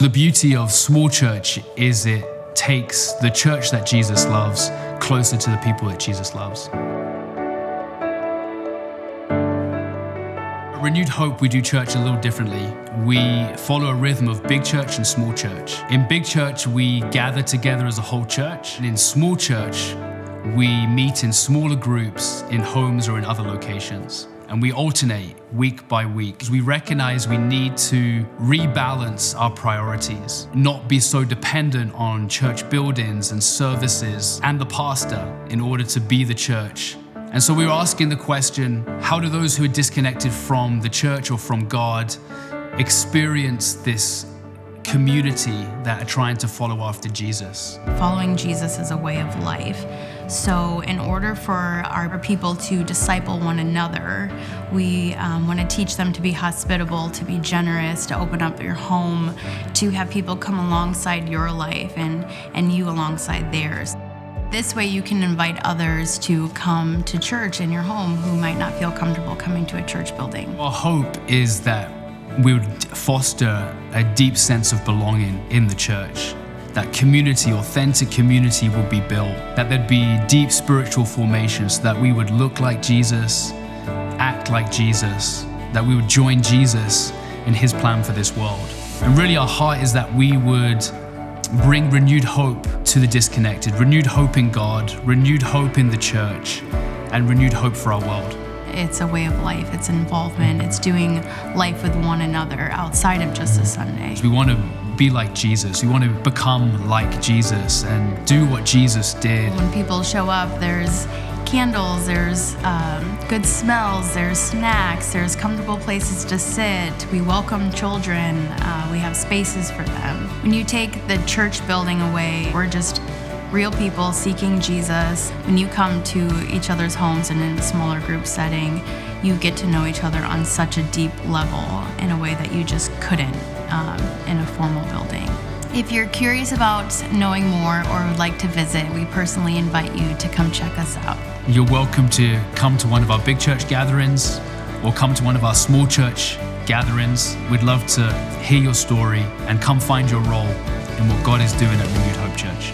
The beauty of small church is it takes the church that Jesus loves closer to the people that Jesus loves. At Renewed Hope, we do church a little differently. We follow a rhythm of big church and small church. In big church, we gather together as a whole church. And in small church, we meet in smaller groups in homes or in other locations. And we alternate week by week because we recognize we need to rebalance our priorities, not be so dependent on church buildings and services and the pastor in order to be the church. And so we were asking the question, how do those who are disconnected from the church or from God experience this community that are trying to follow after Jesus? Following Jesus is a way of life. So in order for our people to disciple one another, we want to teach them to be hospitable, to be generous, to open up your home, to have people come alongside your life and you alongside theirs. This way you can invite others to come to church in your home who might not feel comfortable coming to a church building. Our hope is that we would foster a deep sense of belonging in the church. That community, authentic community will be built, that there'd be deep spiritual formation so that we would look like Jesus, act like Jesus, that we would join Jesus in his plan for this world. And really our heart is that we would bring renewed hope to the disconnected, renewed hope in God, renewed hope in the church, and renewed hope for our world. It's a way of life, it's involvement, it's doing life with one another outside of just a Sunday. We want to be like Jesus. We want to become like Jesus and do what Jesus did. When people show up, there's candles, there's good smells, there's snacks, there's comfortable places to sit. We welcome children, we have spaces for them. When you take the church building away, we're just real people seeking Jesus. When you come to each other's homes and in a smaller group setting, you get to know each other on such a deep level in a way that you just couldn't in a formal building. If you're curious about knowing more or would like to visit, we personally invite you to come check us out. You're welcome to come to one of our big church gatherings or come to one of our small church gatherings. We'd love to hear your story and come find your role in what God is doing at Renewed Hope Church.